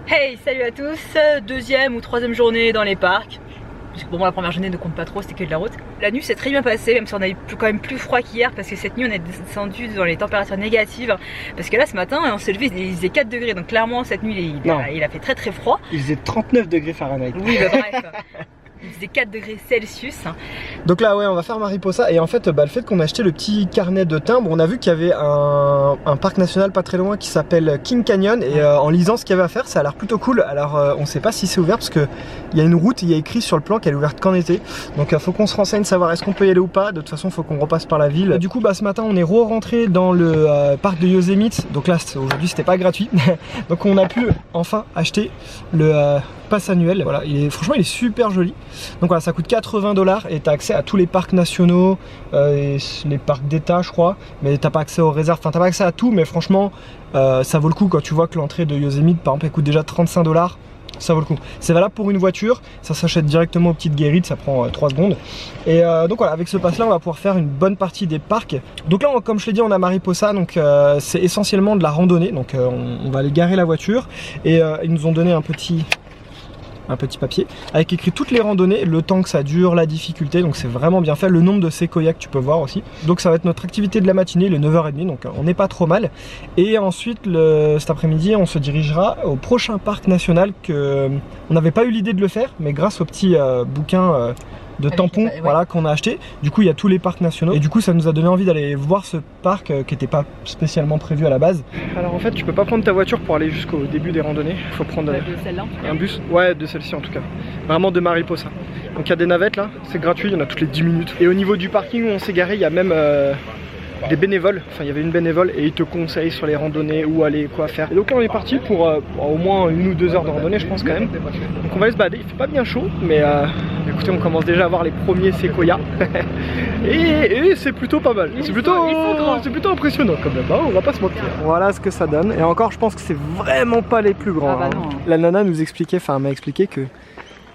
Hey, salut à tous, deuxième ou troisième journée dans les parcs. Parce que pour moi la première journée ne compte pas trop, c'était que de la route. La nuit s'est très bien passée, même si on a eu quand même plus froid qu'hier, parce que cette nuit on est descendu dans les températures négatives. Parce que là ce matin on s'est levé, il faisait 4 degrés, donc clairement cette nuit il a fait très très froid. Il faisait 39 degrés Fahrenheit. Oui bah bref. Il faisait 4 degrés Celsius. Donc là ouais on va faire Mariposa et en fait le fait qu'on a acheté le petit carnet de timbres, on a vu qu'il y avait un parc national pas très loin qui s'appelle King Canyon et en lisant ce qu'il y avait à faire ça a l'air plutôt cool. Alors on sait pas si c'est ouvert parce que il y a une route, il y a écrit sur le plan qu'elle est ouverte qu'en été. Donc faut qu'on se renseigne, savoir est-ce qu'on peut y aller ou pas. De toute façon faut qu'on repasse par la ville. Et du coup ce matin on est rentré dans le parc de Yosemite. Donc là aujourd'hui c'était pas gratuit. Donc on a pu enfin acheter le pass annuel. Voilà, franchement il est super joli. Donc voilà, ça coûte 80 $ et tu as accès à tous les parcs nationaux et les parcs d'état je crois, mais t'as pas accès aux réserves, enfin t'as pas accès à tout, mais franchement ça vaut le coup quand tu vois que l'entrée de Yosemite par exemple elle coûte déjà 35 $. Ça vaut le coup. C'est valable pour une voiture, ça s'achète directement aux petites guérites, ça prend 3 secondes. Et donc voilà, avec ce pass là on va pouvoir faire une bonne partie des parcs. Donc là comme je l'ai dit on a Mariposa, donc c'est essentiellement de la randonnée, donc on va aller garer la voiture et ils nous ont donné un petit papier avec écrit toutes les randonnées, le temps que ça dure, la difficulté, donc c'est vraiment bien fait, le nombre de séquoias que tu peux voir aussi. Donc ça va être notre activité de la matinée, le 9h30, donc on n'est pas trop mal. Et ensuite cet après-midi on se dirigera au prochain parc national que on n'avait pas eu l'idée de le faire, mais grâce au petit bouquin de tampons ouais, voilà, qu'on a acheté. Du coup il y a tous les parcs nationaux et du coup ça nous a donné envie d'aller voir ce parc qui n'était pas spécialement prévu à la base. Alors en fait tu peux pas prendre ta voiture pour aller jusqu'au début des randonnées, il faut prendre un bus, ouais de celle-ci en tout cas, vraiment de Mariposa. Donc il y a des navettes là, c'est gratuit, il y en a toutes les 10 minutes. Et au niveau du parking où on s'est garé, il y a même des bénévoles, enfin il y avait une bénévole et ils te conseillent sur les randonnées où aller, quoi faire. Et donc là on est parti pour au moins 1 ou 2 heures de randonnée je pense quand même. Donc on va aller se balader, il fait pas bien chaud mais écoutez on commence déjà à voir les premiers séquoias et c'est plutôt pas mal, c'est plutôt impressionnant quand même, hein, on va pas se mentir. Voilà ce que ça donne et encore je pense que c'est vraiment pas les plus grands. Ah bah non. La nana nous expliquait, enfin m'a expliqué que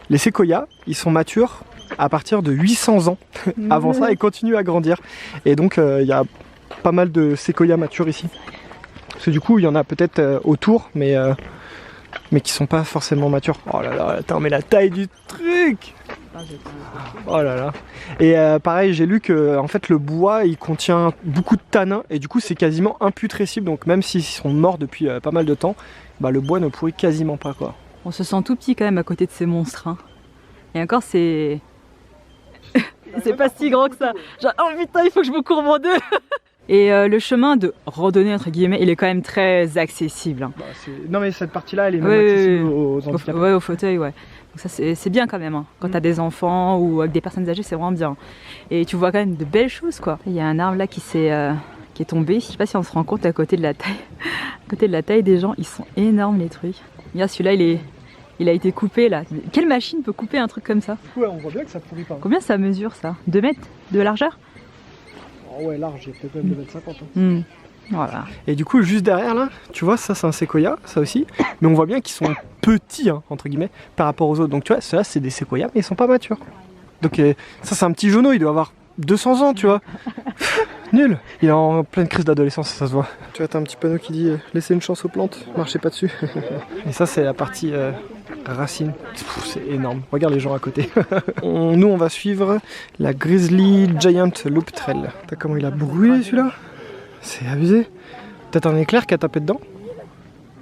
les séquoias ils sont matures à partir de 800 ans. Avant ça, ils continuent à grandir. Et donc, il y a pas mal de séquoias matures ici. Parce que du coup, il y en a peut-être autour, mais qui sont pas forcément matures. Oh là là, attends, mais la taille du truc! Oh là là. Et pareil, j'ai lu que en fait, le bois, il contient beaucoup de tanins. Et du coup, c'est quasiment imputrescible. Donc, même s'ils sont morts depuis pas mal de temps, bah, le bois ne pourrit quasiment pas, quoi. On se sent tout petit quand même à côté de ces monstres. Hein. Et encore, c'est... c'est pas si grand que ça. Genre, oh putain, il faut que je me courbe en deux. Et le chemin de randonnée, entre guillemets, il est quand même très accessible. Hein. Bah, non mais cette partie-là, elle est même accessible aux handicapés. Ouais, au fauteuil, ouais. Donc ça, c'est bien quand même. Hein. Quand t'as des enfants ou avec des personnes âgées, c'est vraiment bien. Et tu vois quand même de belles choses, quoi. Il y a un arbre là qui est tombé. Je sais pas si on se rend compte à côté de la taille. À côté de la taille des gens, ils sont énormes les trucs. Regarde, celui-là, il a été coupé là. Quelle machine peut couper un truc comme ça? Ouais, on voit bien que ça pourrit pas. Combien ça mesure ça? 2 mètres de largeur? Oh ouais, large, il y a peut-être même 2,50 m. Hein. Voilà. Et du coup, juste derrière là, tu vois, ça c'est un séquoia, ça aussi. Mais on voit bien qu'ils sont petits, hein, entre guillemets, par rapport aux autres. Donc tu vois, ceux-là c'est des séquoias, mais ils sont pas matures. Donc ça c'est un petit jauneau, il doit avoir 200 ans, tu vois. Nul. Il est en pleine crise d'adolescence, ça se voit. Tu vois, t'as un petit panneau qui dit laissez une chance aux plantes, marchez pas dessus. Et ça c'est la partie racine. C'est énorme. Regarde les gens à côté. Nous on va suivre la Grizzly Giant Loop Trail. T'as comment il a brûlé celui-là? C'est abusé. Peut-être un éclair qui a tapé dedans.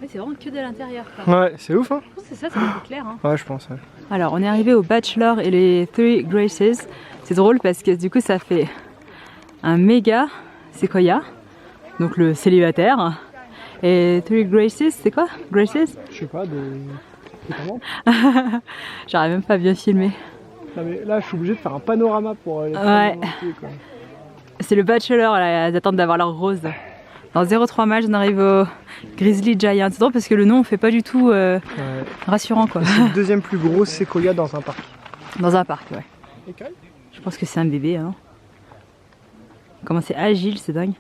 Ouais, c'est vraiment que de l'intérieur. Ouais, c'est ouf hein. Je pense que c'est ça, c'est l'éclair. Hein. Ouais, je pense. Ouais. Alors on est arrivé au Bachelor et les Three Graces. C'est drôle parce que du coup ça fait un méga séquoia, donc le célibataire. Et Three Graces, c'est quoi? Graces? Je sais pas, comment? J'arrive même pas à bien filmer. Non mais là je suis obligé de faire un panorama pour les ouais. C'est le Bachelor, là, ils attendent d'avoir leur rose. Dans 0,3 miles, on arrive au Grizzly Giant. C'est drôle parce que le nom on fait pas du tout rassurant quoi. C'est le deuxième plus gros séquoia dans un parc. Dans un parc, ouais. Okay. Je pense que c'est un bébé. Hein. Comment c'est agile, c'est dingue.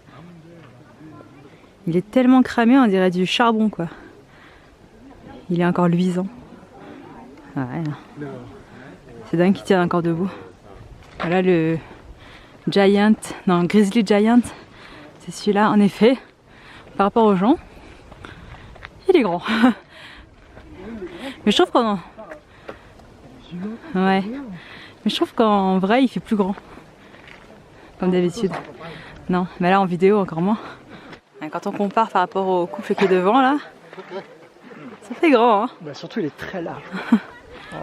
Il est tellement cramé, on dirait du charbon quoi. Il est encore luisant. Ouais. C'est dingue qu'il tient encore debout. Voilà le Giant, non Grizzly Giant. C'est celui-là en effet. Par rapport aux gens, il est grand. Mais je trouve qu'en... Ouais. Mais je trouve qu'en vrai, il fait plus grand. Comme d'habitude. Non, mais là en vidéo encore moins. Quand on compare par rapport au couple qui est devant là, ça fait grand hein. Bah surtout il est très large.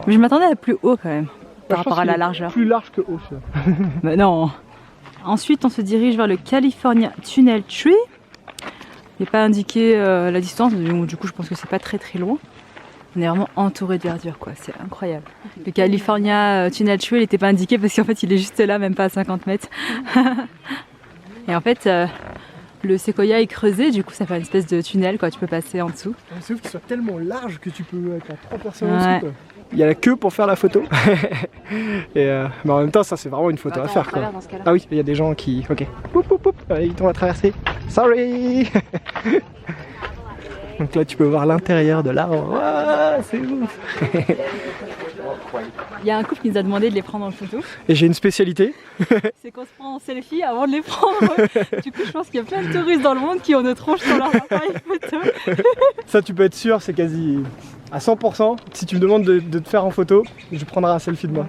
Mais je m'attendais à plus haut quand même, par rapport à la largeur. Plus large que haut. Bah non. Ensuite on se dirige vers le California Tunnel Tree. Il n'est pas indiqué la distance, du coup je pense que c'est pas très loin. On est vraiment entouré de verdure quoi, c'est incroyable. Le California Tunnel Tree il n'était pas indiqué parce qu'en fait il est juste là, même pas à 50 mètres. Et en fait le séquoia est creusé, du coup ça fait une espèce de tunnel quoi, tu peux passer en dessous. C'est ouf qu'il soit tellement large que tu peux être à 3 personnes en dessous quoi. Il y a la queue pour faire la photo. Et mais en même temps ça c'est vraiment une photo à faire quoi. Ah oui, il y a des gens qui... Ok. Poup, poup, poup. Ils t'ont à traverser. Sorry. Donc là tu peux voir l'intérieur de l'arbre. Wow, c'est ouf. Il y a un couple qui nous a demandé de les prendre en photo. Et j'ai une spécialité. C'est qu'on se prend en selfie avant de les prendre. Du coup je pense qu'il y a plein de touristes dans le monde qui ont notre tronche sur leur appareil photo. Ça tu peux être sûr, c'est quasi à 100%. Si tu me demandes de te faire en photo, je prendrai un selfie de moi.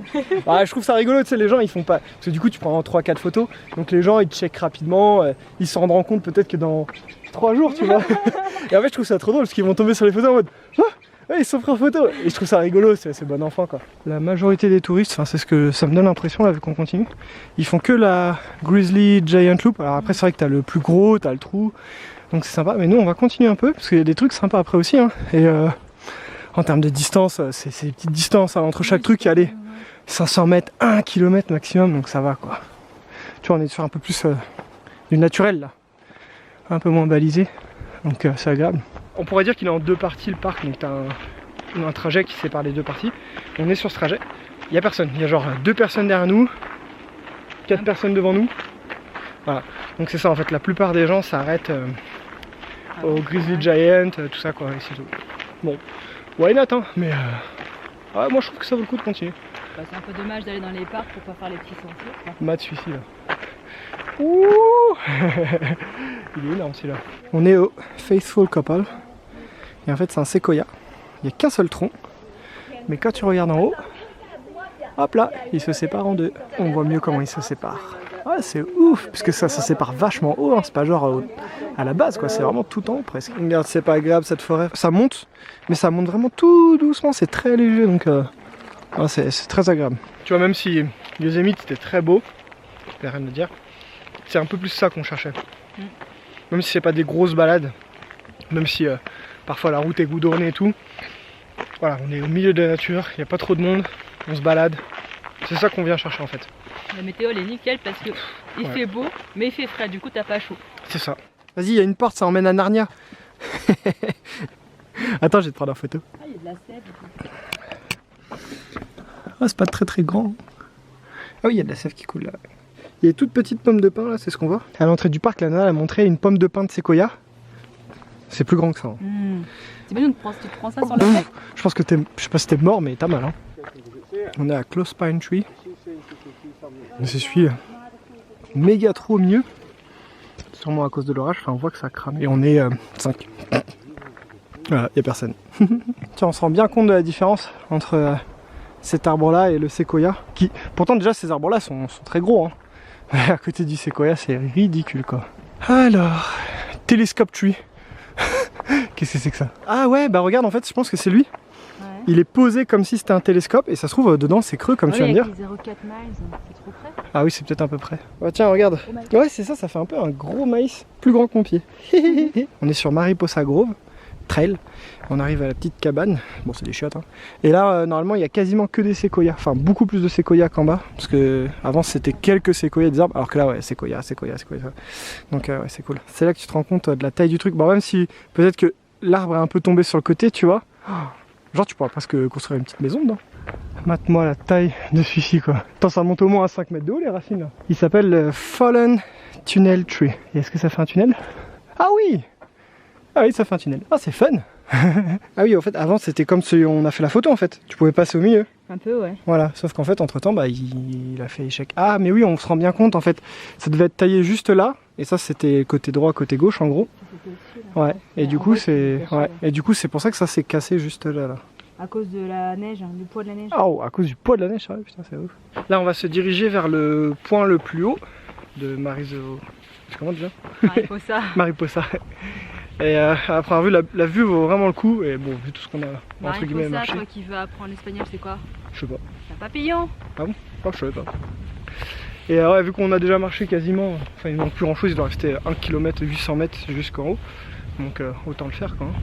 Ah, je trouve ça rigolo, tu sais, les gens ils font pas... Parce que du coup tu prends 3-4 photos, donc les gens ils checkent rapidement, ils se rendront compte peut-être que dans 3 jours tu vois. Et en fait je trouve ça trop drôle parce qu'ils vont tomber sur les photos en mode ah, ouais, ils sont pris en photo. Et je trouve ça rigolo, c'est bon enfant quoi. La majorité des touristes, enfin c'est ce que ça me donne l'impression là vu qu'on continue, ils font que la Grizzly Giant Loop. Alors après c'est vrai que t'as le plus gros, t'as le trou, donc c'est sympa, mais nous on va continuer un peu parce qu'il y a des trucs sympas après aussi hein. Et en termes de distance, c'est des petites distances hein, entre chaque truc, il y a les 500 mètres, 1 km maximum, donc ça va quoi. Tu vois on est sur un peu plus du naturel là, un peu moins balisé, donc c'est agréable. On pourrait dire qu'il est en 2 parties le parc, donc t'as un trajet qui sépare les 2 parties. On est sur ce trajet, il n'y a personne, il y a genre 2 personnes derrière nous, 4 personnes devant nous. Voilà, donc c'est ça en fait, la plupart des gens s'arrêtent au Grizzly Giant, tout ça quoi, et c'est tout. Bon, why not hein, mais ouais, moi je trouve que ça vaut le coup de continuer. Bah, c'est un peu dommage d'aller dans les parcs pour pas faire les petits sentiers. Matt celui-ci là. Ouh il est énorme celui-là. On est au Faithful Couple. Et en fait c'est un séquoia. Il n'y a qu'un seul tronc. Mais quand tu regardes en haut, hop là, il se sépare en 2. On voit mieux comment il se sépare. Ouais c'est ouf, parce que ça se sépare vachement haut, hein. C'est pas genre à la base quoi, c'est vraiment tout en haut presque. Regarde, c'est pas agréable cette forêt. Ça monte, mais ça monte vraiment tout doucement, c'est très léger donc ouais, c'est très agréable. Tu vois, même si Yosemite c'était très beau, il n'y a rien à dire, c'est un peu plus ça qu'on cherchait. Même si c'est pas des grosses balades, même si parfois la route est goudronnée et tout, voilà, on est au milieu de la nature, il n'y a pas trop de monde, on se balade, c'est ça qu'on vient chercher en fait. La météo elle est nickel parce que il fait beau mais il fait frais, du coup t'as pas chaud. C'est ça. Vas-y, il y a une porte, ça emmène à Narnia. Attends, je vais te prendre en photo. Ah, il y a de la sève. Ah, c'est pas très grand. Ah oui, il y a de la sève qui coule là. Il y a une toute petite pomme de pin là, c'est ce qu'on voit. À l'entrée du parc, la nana a montré une pomme de pin de séquoia. C'est plus grand que ça. Hein. T'imagines, tu te prends ça sur la tête. Je pense que je sais pas si t'es mort, mais t'as mal. Hein. On est à Close Pine Tree. C'est celui-là. Méga trop au milieu. Sûrement à cause de l'orage, enfin on voit que ça crame. Et on est 5. Voilà, il n'y a personne. Tiens, on se rend bien compte de la différence entre cet arbre-là et le séquoia. Qui, pourtant déjà ces arbres-là sont très gros. Hein. Mais à côté du séquoia, c'est ridicule quoi. Alors, Telescope Tree. Qu'est-ce que c'est que ça? Ah ouais, bah regarde, en fait, je pense que c'est lui. Ouais. Il est posé comme si c'était un télescope et ça se trouve dedans c'est creux comme tu viens de dire. 0,4 miles, c'est trop près. Ah oui, c'est peut-être un peu près. Ouais, tiens, regarde. Ouais, c'est ça, ça fait un peu un gros maïs, plus grand que mon pied. On est sur Mariposa Grove Trail. On arrive à la petite cabane. Bon, c'est des chiottes. Hein. Et là, normalement, il y a quasiment que des séquoias. Enfin, beaucoup plus de séquoias qu'en bas. Parce que avant, c'était quelques séquoias des arbres. Alors que là, ouais, séquoia. Donc, ouais, c'est cool. C'est là que tu te rends compte de la taille du truc. Bon, même si peut-être que l'arbre est un peu tombé sur le côté, tu vois. Genre, tu pourras presque construire une petite maison dedans. Mate-moi la taille de celui-ci, quoi. Attends, ça monte au moins à 5 mètres de haut, les racines, là. Il s'appelle le Fallen Tunnel Tree. Et est-ce que ça fait un tunnel? Ah oui! Ah oui, ça fait un tunnel. Ah, c'est fun! Ah oui, en fait, avant, c'était comme si on a fait la photo, en fait. Tu pouvais passer au milieu. Un peu, ouais. Voilà, sauf qu'en fait, entre-temps, bah, il a fait échec. Ah, mais oui, on se rend bien compte, en fait. Ça devait être taillé juste là. Et ça, c'était côté droit, côté gauche, en gros. Ouais, et du coup, c'est... Ouais. Et du coup, c'est pour ça que ça s'est cassé juste là, là. À cause de la neige, du poids de la neige. Oh, à cause du poids de la neige, ouais, putain, c'est ouf. Là, on va se diriger vers le point le plus haut de Mariso. Comment déjà? Mariposa. Mariposa. Et après avoir vu la vue vaut vraiment le coup. Et bon, vu tout ce qu'on a entre guillemets marché. Toi qui veux apprendre l'espagnol, c'est quoi? Je sais pas. Un papillon. Ah bon? Oh, je savais pas. Et ouais, vu qu'on a déjà marché quasiment, enfin il ne manque plus grand chose, il doit rester 1 km 800 mètres jusqu'en haut. Donc autant le faire quand même.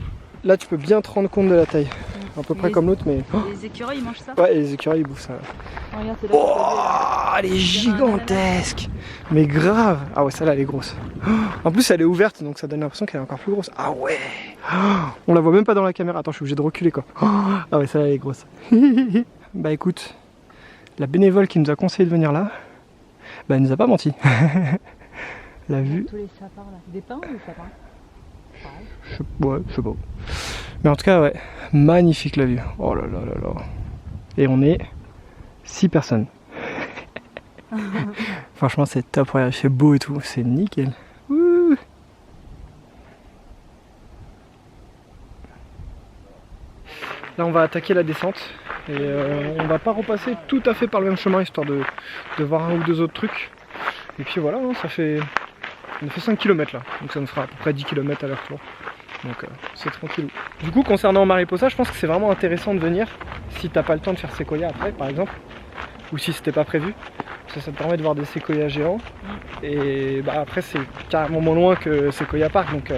Là tu peux bien te rendre compte de la taille. À peu près comme l'autre mais... Les écureuils ils mangent ça? Ouais, et les écureuils ils bouffent ça. Oh, regarde, c'est là Oh, elle est gigantesque. Mais grave. Ah ouais, celle-là elle est grosse. En plus elle est ouverte donc ça donne l'impression qu'elle est encore plus grosse. Ah ouais. On la voit même pas dans la caméra. Attends, je suis obligé de reculer quoi. Ah ouais, celle-là elle est grosse. Bah écoute, la bénévole qui nous a conseillé de venir là, bah elle nous a pas menti. La vue... Tous les sapins là. Des pins ou des sapins? Ouais, je sais pas. Mais en tout cas, ouais, magnifique la vue. Oh là là là là. Et on est 6 personnes. Franchement, c'est top. Regarde, il fait beau et tout. C'est nickel. Ouh. Là, on va attaquer la descente. Et on va pas repasser tout à fait par le même chemin, histoire de voir un ou deux autres trucs. Et puis voilà, hein, ça fait... On a fait 5 km là, donc ça nous fera à peu près 10 km à leur retour. Donc c'est tranquille. Du coup, concernant Mariposa, je pense que c'est vraiment intéressant de venir si t'as pas le temps de faire séquoia après, par exemple, ou si c'était pas prévu. Ça te permet de voir des séquoias géants. Et bah, après, c'est carrément moins loin que Séquoia Park. Donc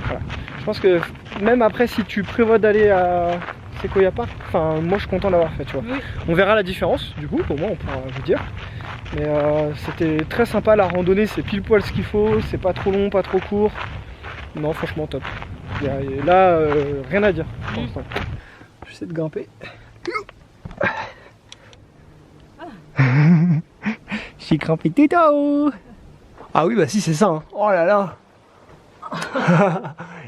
voilà. Je pense que même après, si tu prévois d'aller à Séquoia Park, enfin, moi je suis content d'avoir fait, tu vois. Oui. On verra la différence, du coup, pour moi, on pourra vous dire. Mais c'était très sympa, la randonnée c'est pile poil ce qu'il faut, c'est pas trop long, pas trop court. Non, franchement top. Là, rien à dire pour l'instant. J'essaie de grimper. J'ai grimpé tout en haut. Ah oui, bah si, c'est ça. Hein. Oh là là.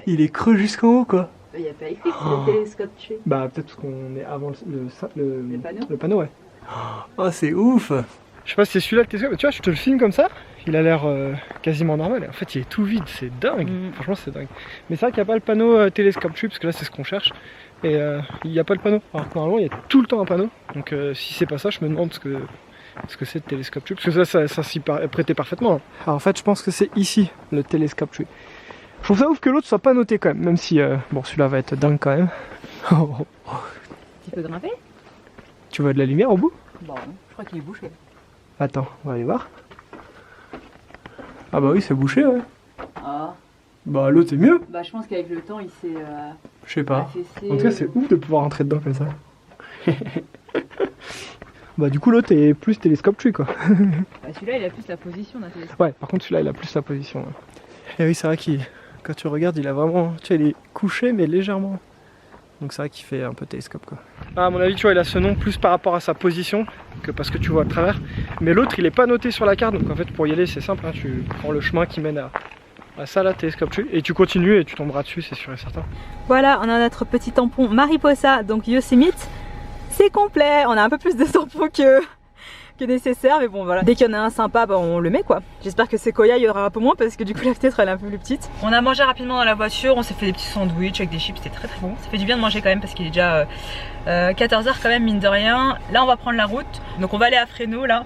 Il est creux jusqu'en haut quoi. Il n'y a pas écrit que c'est le télescope tué. Bah peut-être parce qu'on est avant le panneau, ouais. Oh, c'est ouf. Je sais pas si c'est celui-là le télescope, tu vois, je te le filme comme ça, il a l'air quasiment normal, et en fait il est tout vide, c'est dingue, franchement c'est dingue. Mais c'est vrai qu'il n'y a pas le panneau télescope tube, parce que là c'est ce qu'on cherche, et il n'y a pas le panneau, alors que normalement il y a tout le temps un panneau, donc si c'est pas ça, je me demande ce que c'est le télescope tube, parce que ça s'y prêtait parfaitement. Alors en fait je pense que c'est ici, le télescope tube. Je trouve ça ouf que l'autre soit pas noté quand même si, bon celui-là va être dingue quand même. Tu peux grimper? Tu vois de la lumière au bout? Bon, je crois qu'il est bouché. Attends, on va aller voir. Ah bah oui, c'est bouché, ouais. Ah. Bah l'autre c'est mieux. Bah je pense qu'avec le temps, il s'est... je sais pas. En tout cas, c'est ouf de pouvoir rentrer dedans comme ça. Bah du coup, l'autre est plus télescope tree, quoi. Bah celui-là, il a plus la position d'un télescope. Ouais, par contre, celui-là, il a plus la position. Ouais. Et oui, c'est vrai qu'il... Quand tu regardes, il a vraiment... Tu vois, il est couché, mais légèrement. Donc c'est vrai qu'il fait un peu télescope quoi. Ah, à mon avis tu vois il a ce nom plus par rapport à sa position que parce que tu vois à travers. Mais l'autre il est pas noté sur la carte donc en fait pour y aller c'est simple hein, tu prends le chemin qui mène à ça là, télescope dessus et tu continues et tu tomberas dessus c'est sûr et certain. Voilà on a notre petit tampon Mariposa donc Yosemite. C'est complet, on a un peu plus de tampons que nécessaire mais bon voilà, dès qu'il y en a un sympa bah, on le met quoi. J'espère que Séquoia il y aura un peu moins parce que du coup la fenêtre elle est un peu plus petite. On a mangé rapidement dans la voiture, on s'est fait des petits sandwichs avec des chips, c'était très très bon. Ça fait du bien de manger quand même parce qu'il est déjà 14h quand même mine de rien. Là on va prendre la route, donc on va aller à Fresno là,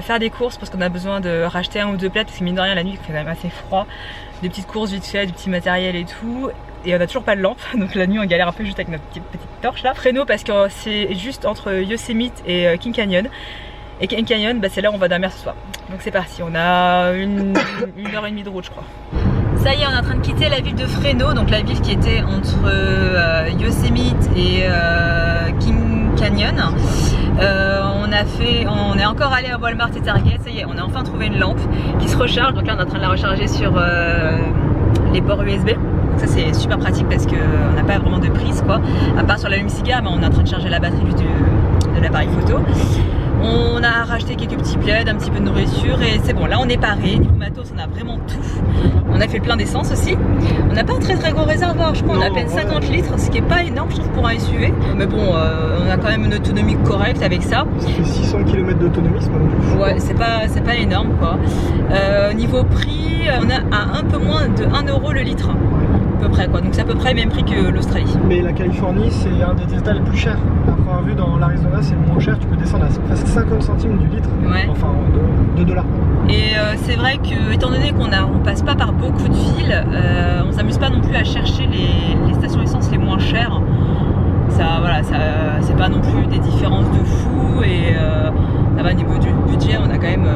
faire des courses parce qu'on a besoin de racheter un ou deux plats parce que mine de rien la nuit il fait quand même assez froid. Des petites courses vite fait, du petit matériel et tout. Et on a toujours pas de lampe, donc la nuit on galère un peu juste avec notre petite torche là. Fresno parce que c'est juste entre Yosemite et King Canyon. Et King Canyon, bah c'est là où on va dormir ce soir. Donc c'est parti, on a une heure et demie de route je crois. Ça y est, on est en train de quitter la ville de Fresno, donc la ville qui était entre Yosemite et King Canyon. On est encore allé à Walmart et Target, ça y est, on a enfin trouvé une lampe qui se recharge. Donc là on est en train de la recharger sur les ports USB. Donc ça c'est super pratique parce qu'on n'a pas vraiment de prise quoi. À part sur l'allume-cigare, mais on est en train de charger la batterie de l'appareil photo. On a racheté quelques petits plaids, un petit peu de nourriture et c'est bon, là on est paré, niveau matos on a vraiment tout. On a fait le plein d'essence aussi. On n'a pas un très très gros réservoir, je crois qu'on a à peine 50 litres, ce qui est pas énorme je trouve pour un SUV. Mais bon, on a quand même une autonomie correcte avec ça. Ça fait 600 km d'autonomie c'est pas non plus. Ouais, c'est pas énorme quoi. Niveau prix, on a à un peu moins de 1 € le litre. peu près quoi, donc c'est à peu près le même prix que l'Australie. Mais la Californie c'est un des États les plus chers. À première vue dans l'Arizona c'est le moins cher, tu peux descendre à presque 50 centimes du litre, ouais. Enfin de dollars. Et c'est vrai que étant donné on passe pas par beaucoup de villes, on s'amuse pas non plus à chercher les stations essence les moins chères. Ça, voilà, c'est pas non plus des différences de fou et ça va au niveau du budget, on a quand même,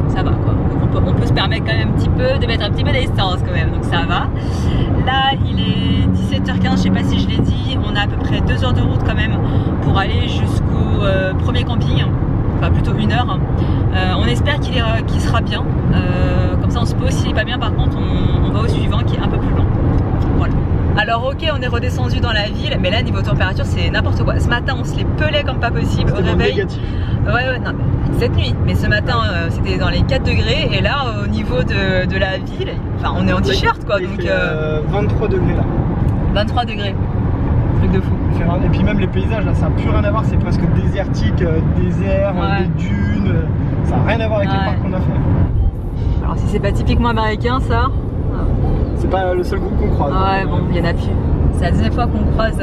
ça va quoi. Donc on peut se permettre quand même un petit peu de mettre un petit peu d'essence quand même, donc ça va. Là il est 17h15, je sais pas si je l'ai dit, on a à peu près 2 heures de route quand même pour aller jusqu'au premier camping, enfin plutôt 1 heure. On espère qu'il sera bien, comme ça on se pose, s'il est pas bien par contre on va au suivant qui est un peu plus long. Voilà. Alors ok, on est redescendu dans la ville, mais là niveau température c'est n'importe quoi. Ce matin on se les pelait comme pas possible au réveil. Négatif. Ouais, non, cette nuit, mais ce matin c'était dans les 4 degrés et là au niveau de la ville, enfin on est en t-shirt quoi. Il donc fait, 23 degrés là. 23 degrés, truc de fou. Et puis même les paysages là ça n'a plus rien à voir, c'est presque désertique, désert, ouais. Des dunes, ça n'a rien à voir avec les parcs qu'on a fait. Alors si c'est pas typiquement américain ça, c'est pas le seul groupe qu'on croise. Ouais, bon, il y en a plus. C'est la deuxième fois qu'on croise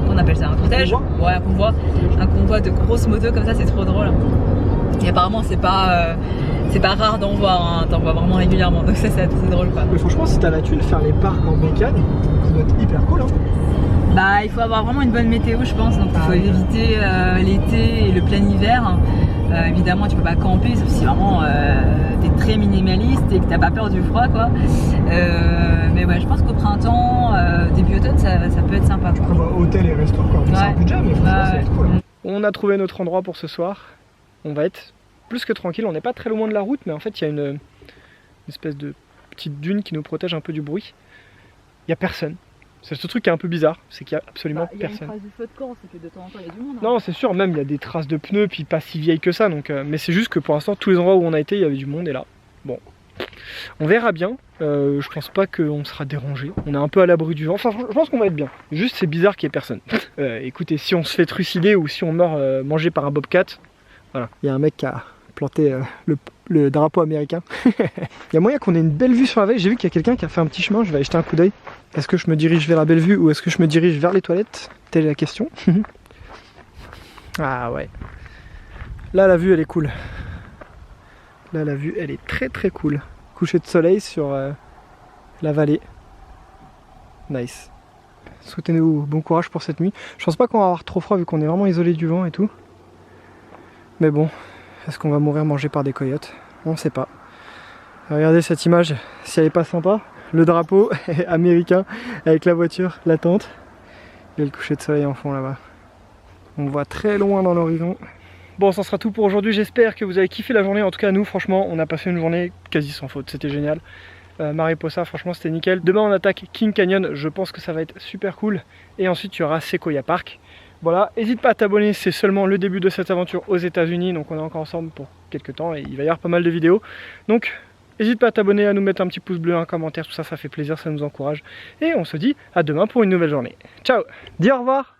qu'on appelle ça un cortège. Ouais, un convoi de grosses motos comme ça, c'est trop drôle. Et apparemment, c'est pas rare d'en voir, hein. T'en vois vraiment régulièrement, donc ça, c'est drôle quoi. Mais franchement, si t'as la thune, faire les parcs en bécane, ça doit être hyper cool. Hein. Bah, il faut avoir vraiment une bonne météo, je pense, donc il faut éviter l'été et le plein hiver. Évidemment, tu peux pas camper, sauf si vraiment t'es très minimaliste et que t'as pas peur du froid, quoi. Mais ouais, je pense qu'au printemps, début automne, ça peut être sympa. Quoi. Bah, hôtel et resto, quoi. C'est un budget, mais franchement, ça va être cool. Hein. On a trouvé notre endroit pour ce soir. On va être plus que tranquille. On n'est pas très loin de la route, mais en fait, il y a une espèce de petite dune qui nous protège un peu du bruit. Il y a personne. C'est ce truc qui est un peu bizarre, c'est qu'il y a absolument personne. Il y a une trace du feu de camp, c'est que de temps en temps il y a du monde. Hein. Non, c'est sûr, même il y a des traces de pneus, puis pas si vieilles que ça. Donc, mais c'est juste que pour l'instant, tous les endroits où on a été, il y avait du monde. Et là, bon, on verra bien. Je pense pas qu'on sera dérangé. On est un peu à l'abri du vent. Enfin, je pense qu'on va être bien. Juste, c'est bizarre qu'il y ait personne. Écoutez, si on se fait trucider ou si on meurt mangé par un bobcat, voilà. Il y a un mec qui a planté le drapeau américain. Il y a moyen qu'on ait une belle vue sur la vallée. J'ai vu qu'il y a quelqu'un qui a fait un petit chemin. Je vais aller jeter un coup d'œil. Est-ce que je me dirige vers la belle vue ou est-ce que je me dirige vers les toilettes? Telle est la question. Ah ouais. Là, la vue, elle est cool. Là, la vue, elle est très très cool. Coucher de soleil sur la vallée. Nice. Souhaitez-nous bon courage pour cette nuit. Je pense pas qu'on va avoir trop froid vu qu'on est vraiment isolé du vent et tout. Mais bon, est-ce qu'on va mourir mangé par des coyotes? On sait pas. Regardez cette image, si elle est pas sympa. Le drapeau américain avec la voiture, la tente. Et le coucher de soleil en fond là-bas. On voit très loin dans l'horizon. Bon, ça sera tout pour aujourd'hui. J'espère que vous avez kiffé la journée. En tout cas, nous, franchement, on a passé une journée quasi sans faute. C'était génial. Mariposa, franchement, c'était nickel. Demain, on attaque King Canyon. Je pense que ça va être super cool. Et ensuite, il y aura Sequoia Park. Voilà, n'hésite pas à t'abonner. C'est seulement le début de cette aventure aux États-Unis. Donc, on est encore ensemble pour quelques temps et il va y avoir pas mal de vidéos. Donc, n'hésite pas à t'abonner, à nous mettre un petit pouce bleu, un commentaire. Tout ça, ça fait plaisir, ça nous encourage. Et on se dit à demain pour une nouvelle journée. Ciao. Dis au revoir.